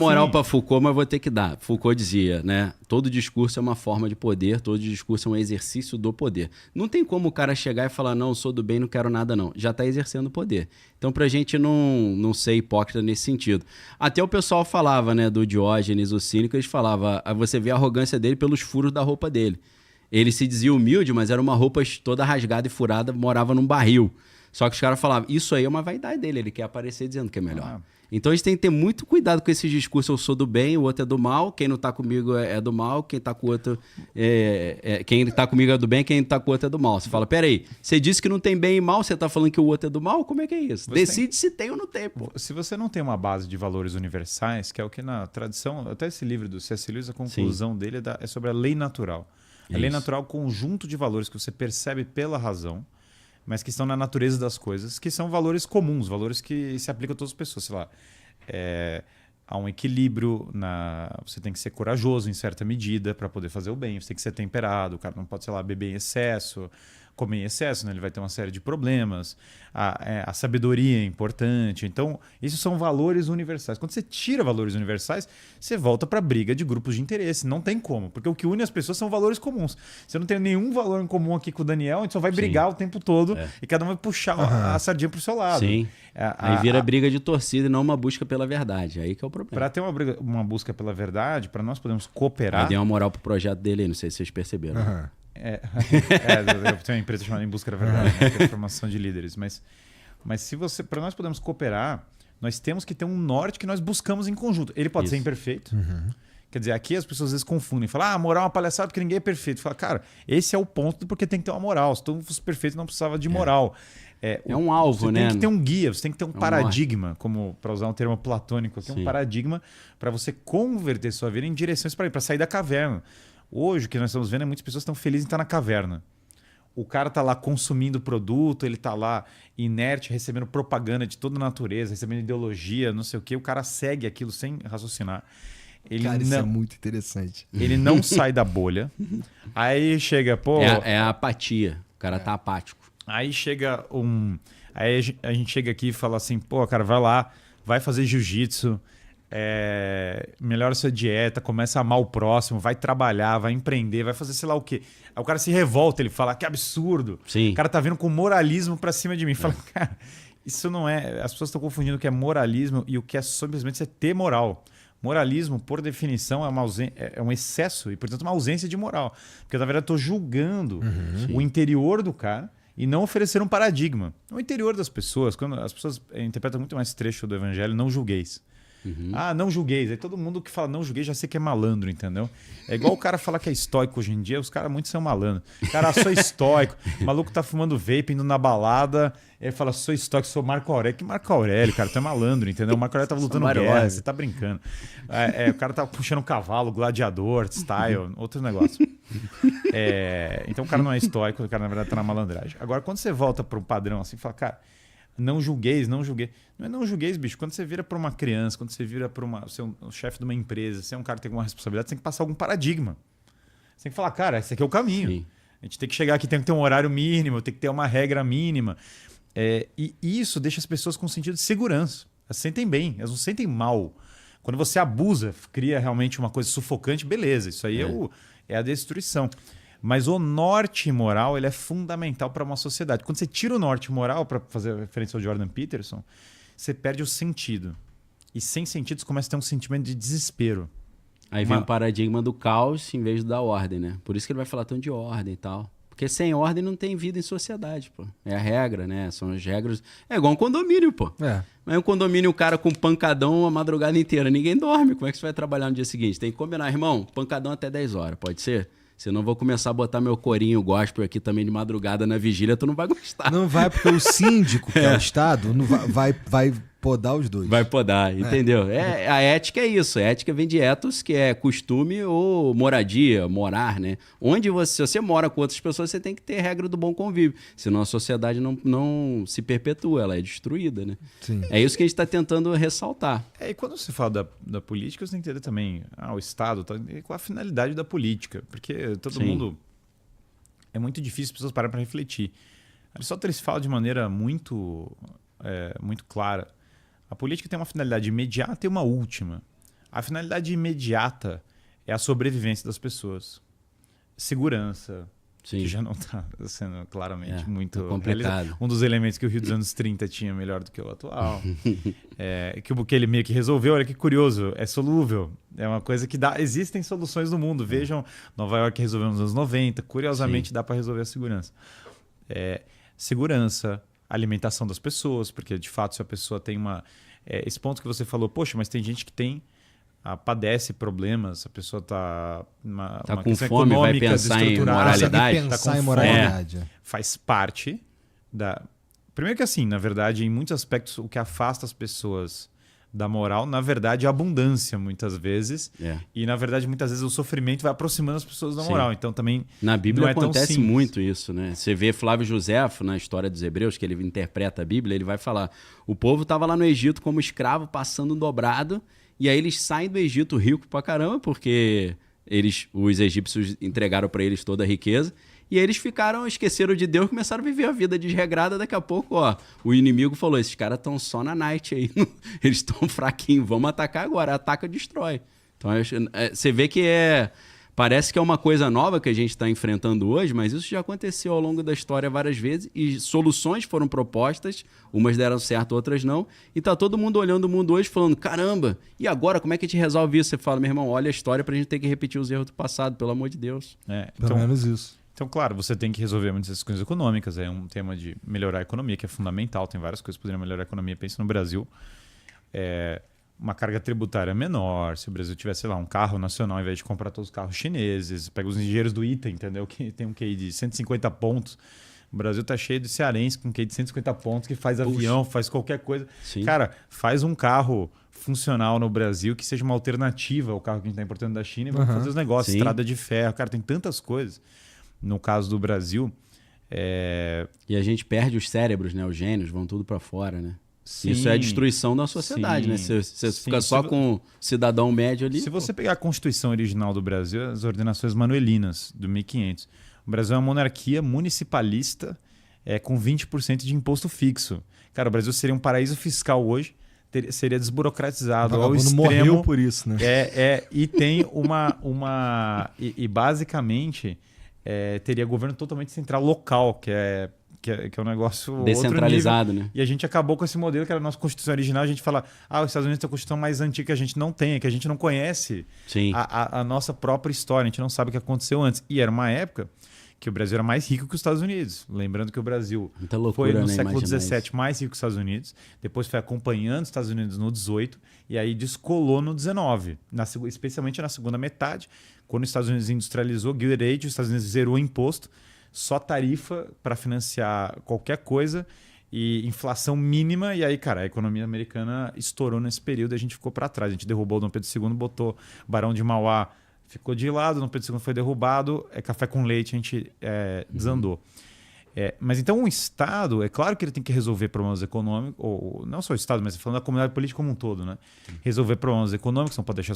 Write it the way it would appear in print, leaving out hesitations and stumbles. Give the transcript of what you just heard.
Moral para Foucault, mas vou ter que dar. Foucault dizia, né? Todo discurso é uma forma de poder, todo discurso é um exercício do poder. Não tem como o cara chegar e falar, não, sou do bem, não quero nada, não. Já está exercendo o poder. Então, pra gente não ser hipócrita nesse sentido. Até o pessoal falava, né, do Diógenes, o cínico, eles falavam, você vê a arrogância dele pelos furos da roupa dele. Ele se dizia humilde, mas era uma roupa toda rasgada e furada, morava num barril. Só que os caras falavam, isso aí é uma vaidade dele, ele quer aparecer dizendo que é melhor. Então a gente tem que ter muito cuidado com esse discurso, eu sou do bem, o outro é do mal, quem não tá comigo é do mal, quem tá com o outro quem tá comigo é do bem, quem tá com o outro é do mal. Você fala, peraí, você disse que não tem bem e mal, você tá falando que o outro é do mal? Como é que é isso? Decide se tem ou não tem, pô. Se você não tem uma base de valores universais, que é o que na tradição, até esse livro do C.S. Lewis, a conclusão dele é sobre a lei natural. A lei natural é um conjunto de valores que você percebe pela razão, mas que estão na natureza das coisas, que são valores comuns, valores que se aplicam a todas as pessoas. Sei lá, há um equilíbrio, você tem que ser corajoso em certa medida para poder fazer o bem, você tem que ser temperado, o cara não pode, sei lá, beber em excesso, comer em excesso, né? Ele vai ter uma série de problemas. A sabedoria é importante. Então, isso são valores universais. Quando você tira valores universais, você volta para a briga de grupos de interesse. Não tem como, porque o que une as pessoas são valores comuns. Você não tem nenhum valor em comum aqui com o Daniel, a gente só vai brigar o tempo todo e cada um vai puxar a sardinha para o seu lado. Sim. Aí vira briga de torcida e não uma busca pela verdade. Aí que é o problema. Para ter uma busca pela verdade, para nós podermos cooperar... Aí deu uma moral pro projeto dele aí, não sei se vocês perceberam. Eu tenho uma empresa chamada Em Busca da Verdade, né, que é a formação de líderes. Mas para nós podermos cooperar, nós temos que ter um norte que nós buscamos em conjunto. Ele pode ser imperfeito. Quer dizer, aqui as pessoas às vezes confundem. Falam, moral é uma palhaçada porque ninguém é perfeito. Fala, cara, esse é o ponto porque tem que ter uma moral. Se todo mundo fosse perfeito, não precisava de moral. É um alvo, você né? Tem que ter um guia, você tem que ter um paradigma, como para usar um termo platônico aqui, um paradigma para você converter sua vida em direções para sair da caverna. Hoje, o que nós estamos vendo é muitas pessoas estão felizes em estar na caverna. O cara está lá consumindo produto, ele está lá inerte, recebendo propaganda de toda a natureza, recebendo ideologia, não sei o quê. O cara segue aquilo sem raciocinar. Isso é muito interessante. Ele não sai da bolha. Aí chega, É a apatia. O cara tá apático. Aí chega Aí a gente chega aqui e fala assim, cara, vai lá, vai fazer jiu-jitsu, melhora sua dieta, começa a amar o próximo, vai trabalhar, vai empreender, vai fazer sei lá o quê. Aí o cara se revolta, ele fala, que absurdo. Sim. O cara tá vindo com moralismo pra cima de mim. Fala, cara, isso não é... As pessoas estão confundindo o que é moralismo e o que é simplesmente você ter moral. Moralismo, por definição, é um excesso e, portanto, uma ausência de moral. Porque, na verdade, eu estou julgando o interior do cara e não oferecer um paradigma. O interior das pessoas, quando as pessoas interpretam muito mais trecho do evangelho, não julgueis. Não julgueis. Aí todo mundo que fala não julgueis já sei que é malandro, entendeu? É igual o cara falar que é estoico hoje em dia, os caras muito são malandro. Cara, sou estoico. O maluco tá fumando vape, indo na balada, ele fala, sou estoico, sou Marco Aurélio. Que Marco Aurélio, cara? Tu é malandro, entendeu? O Marco Aurélio tava lutando guerra, você tá brincando. O cara tá puxando um cavalo, gladiador, style, outro negócio. Então o cara não é estoico, o cara na verdade tá na malandragem. Agora, quando você volta para um padrão assim, fala, cara, não julgueis. Não é não julgueis, bicho. Quando você vira para uma criança, quando você vira para você é um chefe de uma empresa, você é um cara que tem alguma responsabilidade, você tem que passar algum paradigma. Você tem que falar, cara, esse aqui é o caminho. Sim. A gente tem que chegar aqui, tem que ter um horário mínimo, tem que ter uma regra mínima. E isso deixa as pessoas com sentido de segurança. Elas se sentem bem, elas não se sentem mal. Quando você abusa, cria realmente uma coisa sufocante, beleza. Isso aí é a destruição. Mas o norte moral ele é fundamental para uma sociedade. Quando você tira o norte moral, para fazer referência ao Jordan Peterson, você perde o sentido. E sem sentido você começa a ter um sentimento de desespero. Aí vem o paradigma do caos em vez da ordem, né? Por isso que ele vai falar tanto de ordem e tal. Porque sem ordem não tem vida em sociedade, pô. É a regra, né? São as regras. É igual um condomínio, pô. Mas um condomínio, o cara com pancadão a madrugada inteira. Ninguém dorme. Como é que você vai trabalhar no dia seguinte? Tem que combinar, irmão. Pancadão até 10 horas, pode ser? Senão eu vou começar a botar meu corinho gospel aqui também de madrugada na vigília, tu não vai gostar. Não vai, porque o síndico, que é o Estado, não vai podar os dois. Vai podar, entendeu? A ética é isso. A ética vem de ethos, que é costume ou moradia, morar, né? Se você mora com outras pessoas, você tem que ter regra do bom convívio. Senão a sociedade não se perpetua, ela é destruída, né? Sim. É isso que a gente está tentando ressaltar. E quando você fala da política, você tem que entender também o Estado, qual a finalidade da política. Porque todo mundo... É muito difícil as pessoas pararem para refletir. Aristóteles fala de maneira muito clara. A política tem uma finalidade imediata e uma última. A finalidade imediata é a sobrevivência das pessoas. Segurança, Sim. que já não está sendo claramente muito complicado. um dos elementos que o Rio dos anos 30 tinha melhor do que o atual. Que ele meio que resolveu, olha que curioso, é solúvel. É uma coisa que dá. Existem soluções no mundo. Vejam, Nova York resolveu nos anos 90, curiosamente Sim. dá para resolver a segurança. Segurança, alimentação das pessoas, porque de fato se a pessoa tem esse ponto que você falou, poxa, mas tem gente que padece problemas, a pessoa está com fome, vai pensar em moralidade. Pensar em moralidade. Faz parte da... Primeiro que assim, na verdade, em muitos aspectos, o que afasta as pessoas da moral, na verdade, é a abundância, muitas vezes. E, na verdade, muitas vezes o sofrimento vai aproximando as pessoas da moral. Então, também na Bíblia não é acontece tão muito isso, né? Você vê Flávio Josefo, na história dos Hebreus, que ele interpreta a Bíblia, ele vai falar, o povo estava lá no Egito como escravo, passando dobrado, e aí eles saem do Egito rico pra caramba, porque os egípcios entregaram para eles toda a riqueza, e aí eles esqueceram de Deus, começaram a viver a vida desregrada. Daqui a pouco, o inimigo falou, esses caras estão só na night aí, eles estão fraquinhos, vamos atacar agora, ataca, destrói. Então você vê que parece que é uma coisa nova que a gente está enfrentando hoje, mas isso já aconteceu ao longo da história várias vezes e soluções foram propostas, umas deram certo, outras não, e tá todo mundo olhando o mundo hoje falando, caramba, e agora como é que a gente resolve isso? Você fala, meu irmão, olha a história pra gente ter que repetir os erros do passado, pelo amor de Deus. Pelo menos isso. Então, claro, você tem que resolver muitas coisas econômicas, é um tema de melhorar a economia, que é fundamental, tem várias coisas que poderiam melhorar a economia, pensa no Brasil. Uma carga tributária menor, se o Brasil tivesse, sei lá, um carro nacional, ao invés de comprar todos os carros chineses, pega os engenheiros do ITA, entendeu? Que tem um QI de 150 pontos. O Brasil tá cheio de cearense com QI de 150 pontos, que faz avião, faz qualquer coisa. Sim. Cara, faz um carro funcional no Brasil que seja uma alternativa ao carro que a gente está importando da China e vamos fazer os negócios. Sim. Estrada de ferro, cara, tem tantas coisas. No caso do Brasil... E a gente perde os cérebros, né? Os gênios vão tudo para fora, né? Sim, isso é a destruição da sociedade, né? Você fica só com o cidadão médio ali. Se você pegar a Constituição original do Brasil, as ordenações manuelinas, do 1500, o Brasil é uma monarquia municipalista com 20% de imposto fixo. Cara, o Brasil seria um paraíso fiscal hoje, seria desburocratizado ao extremo. Morreu por isso, né? E tem e basicamente teria governo totalmente central local, que é um negócio descentralizado, né? E a gente acabou com esse modelo que era a nossa Constituição original. A gente fala, os Estados Unidos tem a Constituição mais antiga que a gente não tem, que a gente não conhece a nossa própria história, a gente não sabe o que aconteceu antes. E era uma época que o Brasil era mais rico que os Estados Unidos. Lembrando que o Brasil foi no século XVII mais rico que os Estados Unidos, depois foi acompanhando os Estados Unidos no XVIII e aí descolou no XIX, especialmente na segunda metade, quando os Estados Unidos industrializou, Gilded Age, os Estados Unidos zerou o imposto, só tarifa para financiar qualquer coisa e inflação mínima. E aí, cara, a economia americana estourou nesse período e a gente ficou para trás. A gente derrubou o Dom Pedro II, botou Barão de Mauá, ficou de lado, Dom Pedro II foi derrubado, café com leite a gente desandou. Mas então o Estado, é claro que ele tem que resolver problemas econômicos, ou não só o Estado, mas falando da comunidade política como um todo, né? Resolver problemas econômicos, não pode deixar